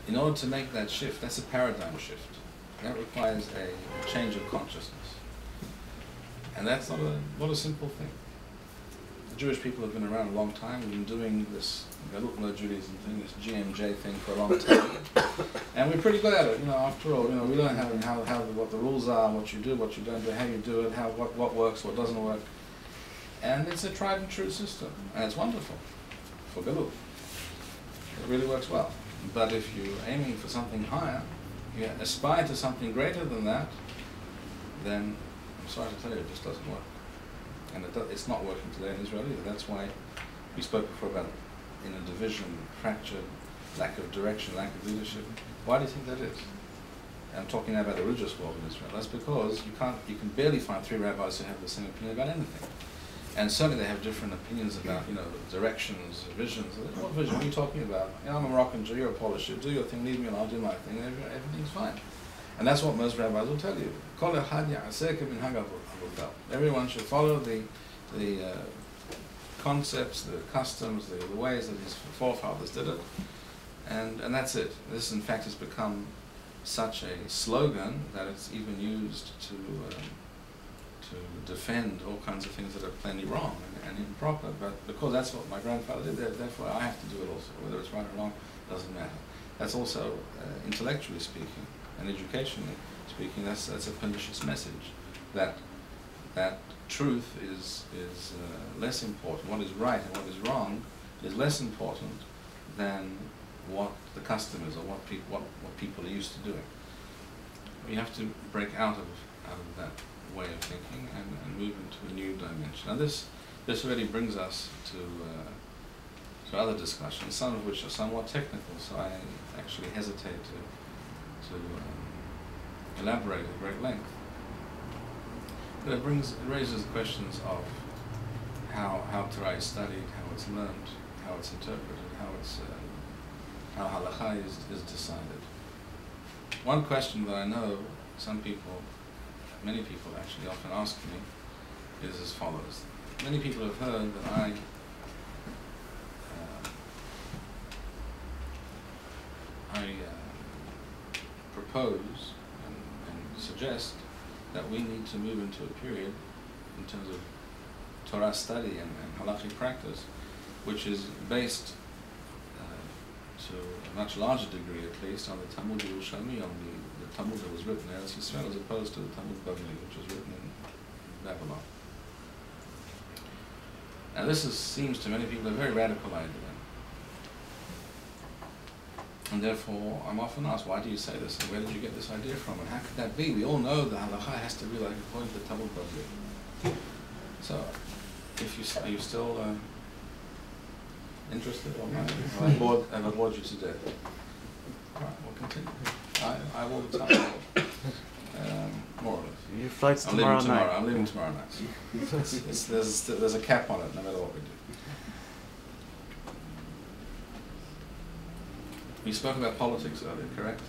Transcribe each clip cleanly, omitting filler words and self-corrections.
in order to make that shift, that's a paradigm shift. That requires a change of consciousness. And that's not a simple thing. The Jewish people have been around a long time. We've been doing this Galutno Judaism thing, this GMJ thing for a long time. And we're pretty good at it, after all. We learn what the rules are, what you do, what you don't do, how you do it, what works, what doesn't work. And it's a tried and true system. And it's wonderful for Galut. It really works well. But if you're aiming for something higher, you aspire to something greater than that, then I'm sorry to tell you, it just doesn't work. And it's not working today in Israel either. That's why we spoke before about in a division, fractured, lack of direction, lack of leadership. Why do you think that is? I'm talking now about the religious world in Israel. That's because you can barely find three rabbis who have the same opinion about anything. And certainly they have different opinions about, directions, visions. What vision are you talking about? I'm a Moroccan Jew, you're a Polish Jew, do your thing, leave me and I'll do my thing, everything's fine. And that's what most rabbis will tell you. Everyone should follow the concepts, the customs, the ways that his forefathers did it. And that's it. This, in fact, has become such a slogan that it's even used to defend all kinds of things that are plainly wrong and improper. But because that's what my grandfather did, therefore I have to do it also. Whether it's right or wrong doesn't matter. That's also, intellectually speaking and educationally speaking, that's a pernicious message. That truth is less important. What is right and what is wrong is less important than what the custom is or what people are used to doing. We have to break out of that way of thinking and move into a new dimension. Now this really brings us to other discussions, some of which are somewhat technical, so I actually hesitate to elaborate at great length. But it raises questions of how Torah is studied, how it's learned, how it's interpreted, how halakha is decided. One question that I know many people actually often ask me is as follows. Many people have heard that I propose and suggest that we need to move into a period in terms of Torah study and halakhic practice, which is based to a much larger degree, at least, on the Talmud Yerushalmi, on the Talmud that was written in Eretz Yisrael, as opposed to the Talmud Bavli, which was written in Babylon. Now this seems to many people a very radical idea. And therefore, I'm often asked, why do you say this? And where did you get this idea from? And how could that be? We all know the halakha has to be like according to the Talmud Bavli. So, are you still interested or not? Have I bored you to death? All right, we'll continue. I will time, more or less. Your flight's tomorrow night. I'm leaving tomorrow night. There's a cap on it, no matter what we do. We spoke about politics earlier, correct?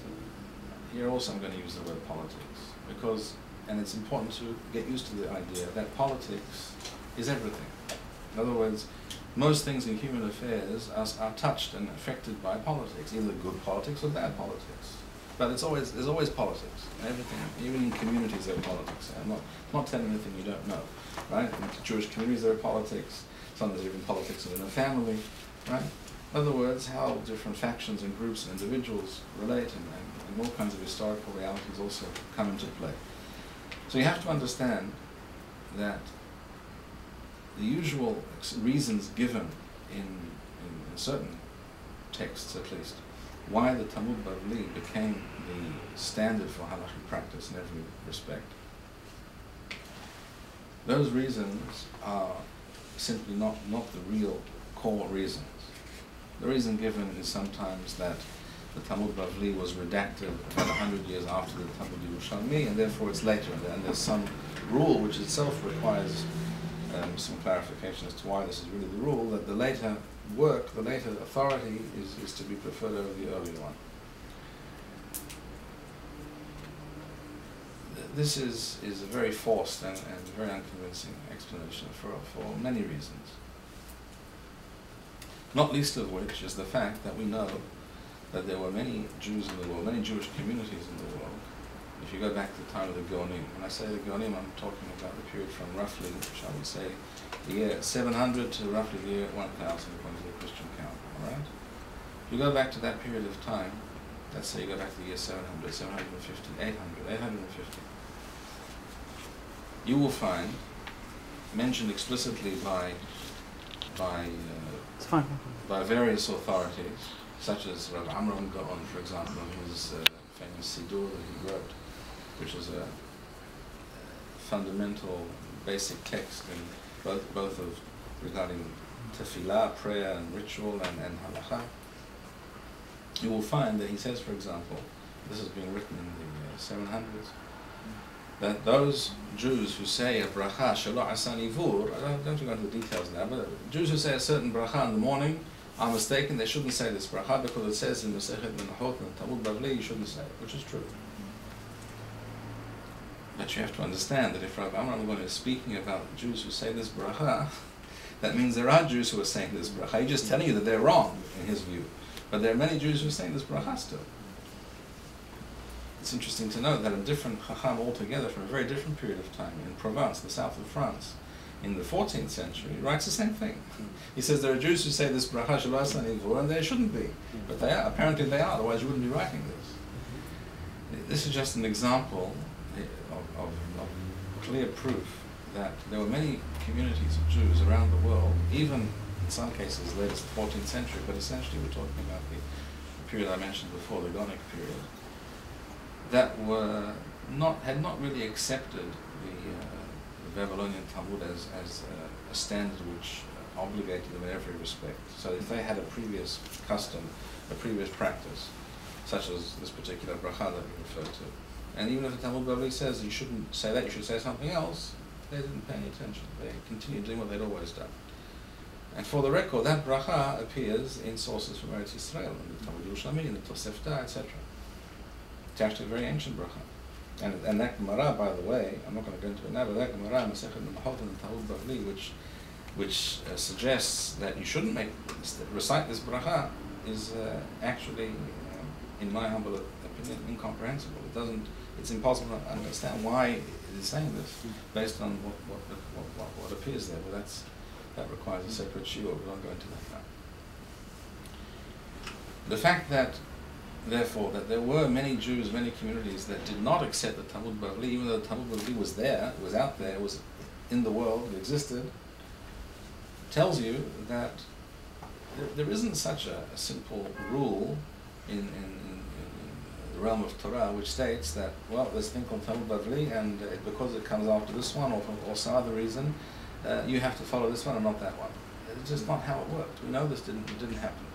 Here also I'm going to use the word politics, and it's important to get used to the idea that politics is everything. In other words, most things in human affairs are touched and affected by politics, either good politics or bad politics. But there's always politics. Everything, even in communities there are politics. I'm not telling anything you don't know, right? In Jewish communities there are politics. Sometimes there's even politics within a family, right? In other words, how different factions and groups and individuals relate and all kinds of historical realities also come into play. So you have to understand that the usual reasons given in certain texts, at least, why the Talmud Bavli became the standard for halakhic practice in every respect, those reasons are simply not the real core reasons. The reason given is sometimes that the Talmud Bavli was redacted about 100 years after the Talmud Yerushalmi, and therefore it's later, and there's some rule which itself requires some clarification as to why this is really the rule, that the later work, the later authority is to be preferred over the earlier one. This is a very forced and very unconvincing explanation for many reasons. Not least of which is the fact that we know that there were many Jews in the world, many Jewish communities in the world. If you go back to the time of the Gaonim, when I say the Gaonim, I'm talking about the period from roughly, shall we say, the year 700 to roughly the year 1000 according to the Christian count, all right? If you go back to that period of time, let's say you go back to the year 700, 750, 800, 850, you will find, mentioned explicitly by various authorities, such as Rabbi Amram Gaon, for example, in his famous Siddur that he wrote, which is a fundamental, basic text in both of regarding tefillah, prayer and ritual and halakha. You will find that he says, for example, this has been written in the 700s, that those Jews who say a bracha shelo asan ivur, I don't go into the details now, but Jews who say a certain bracha in the morning are mistaken. They shouldn't say this bracha because it says in Masechet Menachot and Talmud Bavli you shouldn't say it, which is true. But you have to understand that if Rabbi Amram is speaking about Jews who say this bracha, that means there are Jews who are saying this bracha. He's just telling you that they're wrong in his view. But there are many Jews who are saying this bracha still. It's interesting to note that a different Chacham altogether from a very different period of time in Provence, the south of France, in the 14th century, writes the same thing. He says there are Jews who say this bracha shelo asan ivur, and they shouldn't be. But they are. Apparently they are, otherwise you wouldn't be writing this. This is just an example of clear proof that there were many communities of Jews around the world, even in some cases as late as the 14th century, but essentially we're talking about the period I mentioned before, the Gaonic period, that had not really accepted the Babylonian Talmud as a standard which obligated them in every respect. So if they had a previous custom, a previous practice, such as this particular bracha that we referred to, and even if the Talmud Bavli says you shouldn't say that, you should say something else, they didn't pay any attention. They continued doing what they'd always done. And for the record, that bracha appears in sources from Eretz Yisrael, in the Talmud Yerushalmi, in the Tosefta, etc. It's actually a very ancient bracha. And that Gemara, by the way, I'm not going to go into it now, but that Gemara, Masechet Menachot and Talmud Bavli, which suggests that you shouldn't recite this bracha, is actually, in my humble opinion, incomprehensible. It's impossible to understand why it is saying this, based on what appears there. But that requires a separate shiur. We won't go into that now. The fact that, therefore, that there were many Jews, many communities that did not accept the Talmud Bavli, even though the Talmud Bavli was there, was out there, was in the world, it existed, tells you that there isn't such a simple rule in the realm of Torah which states that, well, there's a thing called Talmud Bavli, and because it comes after this one or some other reason, you have to follow this one and not that one. It's just not how it worked. We know this didn't happen.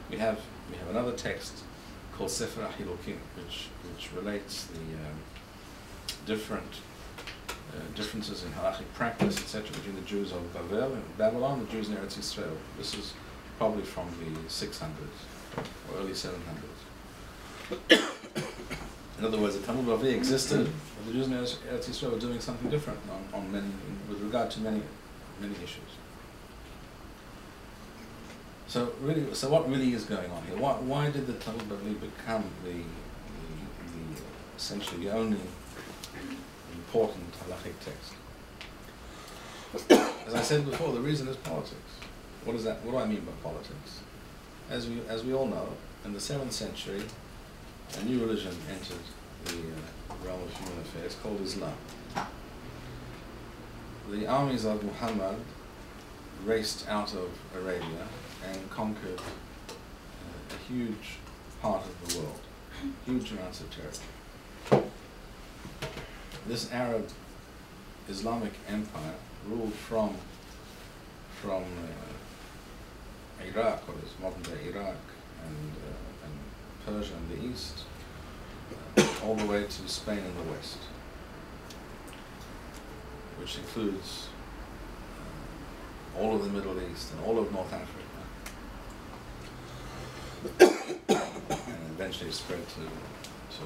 We have another text called Sefer HaHilukim, which relates the differences in halachic practice, etc., between the Jews of Babylon and the Jews in Eretz Yisrael. This is probably from the 600s or early 700s. In other words, the Talmud Bavli existed, but the Jews in Eretz Yisrael were doing something different with regard to many issues. So what really is going on here? Why did the Talmud Bavli become the essentially the only important halachic text? As I said before, the reason is politics. What do I mean by politics? As we all know, in the 7th century, a new religion entered the realm of human affairs called Islam. The armies of Muhammad raced out of Arabia and conquered a huge part of the world, huge amounts of territory. This Arab Islamic empire ruled from Iraq, or is modern-day Iraq, and Persia in the east, all the way to Spain in the west, which includes all of the Middle East and all of North Africa, and eventually spread to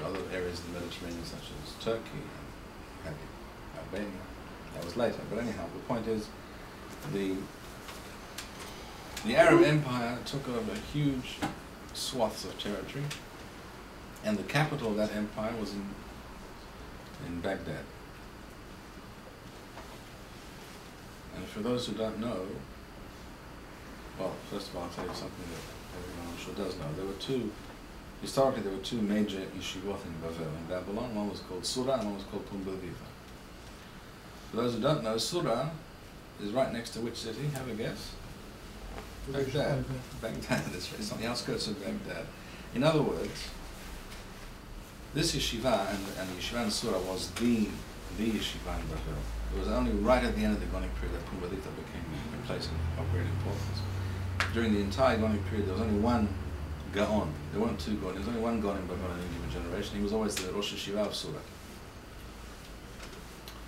other areas of the Mediterranean, such as Turkey and Albania. That was later, but anyhow, the point is, the Arab Empire took over huge swaths of territory, and the capital of that empire was in Baghdad. And for those who don't know, well, first of all, I'll tell you something that everyone I'm sure does know. Historically there were two major yeshivot in Babylon. One was called Surah and one was called Pumbedita. For those who don't know, Surah is right next to which city? Have a guess? Baghdad. Baghdad, it's on the outskirts of Baghdad. In other words, this yeshiva and the yeshiva in Surah was the yeshiva in Babel. It was only right at the end of the Gonic period that Pumbedita became a place of great importance. During the entire Gonic period, there was only one Gaon. There weren't two Gaon. There was only one Gaon in Babylon in any given generation. He was always the Rosh Yeshiva of Surah.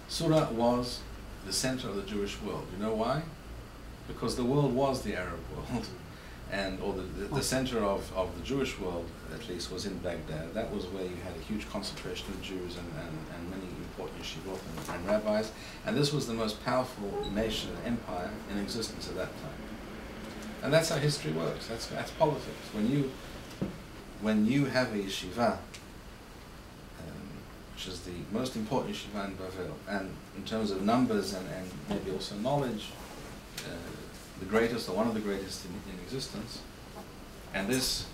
Surah was the center of the Jewish world. You know why? Because the world was the Arab world, or the center of the Jewish world, at least, was in Baghdad. That was where you had a huge concentration of Jews and many important yeshivot and rabbis. And this was the most powerful nation, empire in existence at that time. And that's how history works. That's politics. When you have a yeshiva, which is the most important yeshiva in Bavel, and in terms of numbers and maybe also knowledge, the greatest or one of the greatest in existence, and this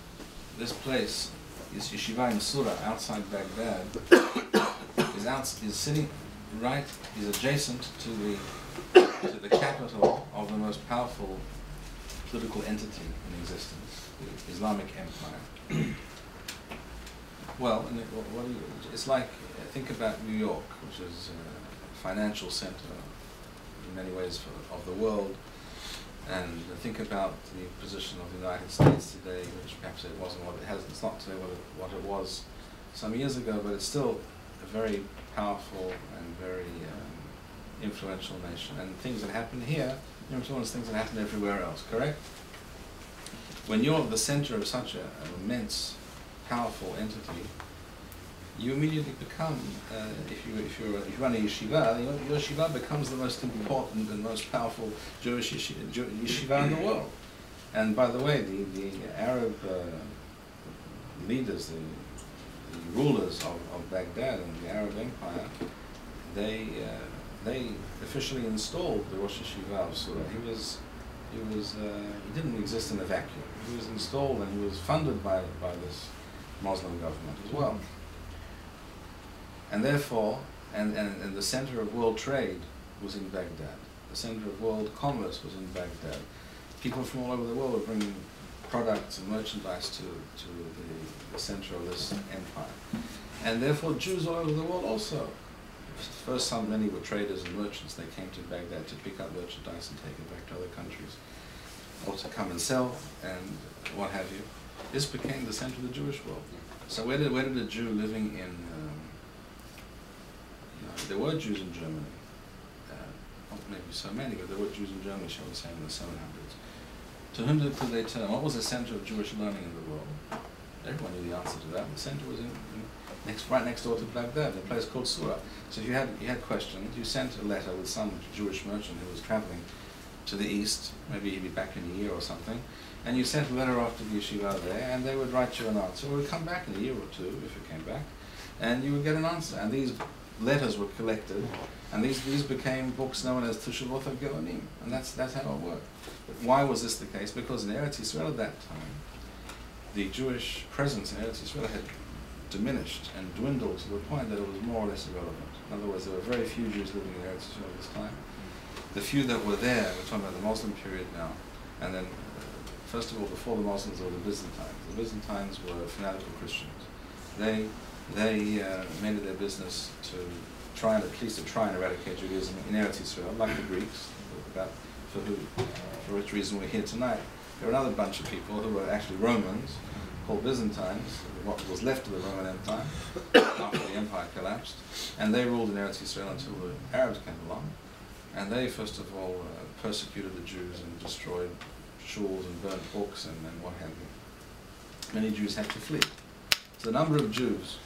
place, this yeshiva in Surah outside Baghdad, is sitting right, is adjacent to the capital of the most powerful political entity in existence, the Islamic Empire. Well, it's like, think about New York, which is a financial center in many ways of the world, and think about the position of the United States today, which perhaps it wasn't what it has. It's not today what it was some years ago, but it's still a very powerful and very influential nation. And things that happen here influence things that happen everywhere else. Correct? When you're the center of such an immense, powerful entity, you immediately become, if you run a yeshiva, your yeshiva becomes the most important and most powerful Jewish yeshiva in the world. And by the way, the Arab leaders, the rulers of Baghdad and the Arab Empire, they officially installed the Rosh Yeshiva of Surah. He didn't exist in a vacuum. He was installed and he was funded by this Muslim government as well. And therefore, and the center of world trade was in Baghdad. The center of world commerce was in Baghdad. People from all over the world were bringing products and merchandise to the center of this empire. And therefore, Jews all over the world also. First, many were traders and merchants. They came to Baghdad to pick up merchandise and take it back to other countries, or to come and sell and what have you. This became the center of the Jewish world. So where did a Jew living in there were Jews in Germany, not maybe so many, but there were Jews in Germany, shall we say, in the 700s. To whom could they turn? What was the center of Jewish learning in the world? Everyone knew the answer to that. The center was right next door to Baghdad, a place called Surah. So if you had questions, you sent a letter with some Jewish merchant who was traveling to the east, maybe he'd be back in a year or something, and you sent a letter off to the yeshiva there, and they would write you an answer, or it would come back in a year or two, if it came back, and you would get an answer. And these letters were collected, and these became books known as Teshuvot HaGeonim, and that's how it worked. But why was this the case? Because in Eretz Yisrael at that time, the Jewish presence in Eretz Yisrael had diminished and dwindled to the point that it was more or less irrelevant. In other words, there were very few Jews living in Eretz Yisrael at this time. The few that were there, we're talking about the Muslim period now, and then first of all, before the Muslims, there were the Byzantines. The Byzantines were fanatical Christians. They made it their business to try and eradicate Judaism in Eretz Yisrael, like the Greeks, for which reason we're here tonight. There were another bunch of people who were actually Romans, called Byzantines, what was left of the Roman Empire after the empire collapsed, and they ruled in Eretz Yisrael until the Arabs came along, and they first of all persecuted the Jews and destroyed shuls and burnt books and what have you. Many Jews had to flee. So the number of Jews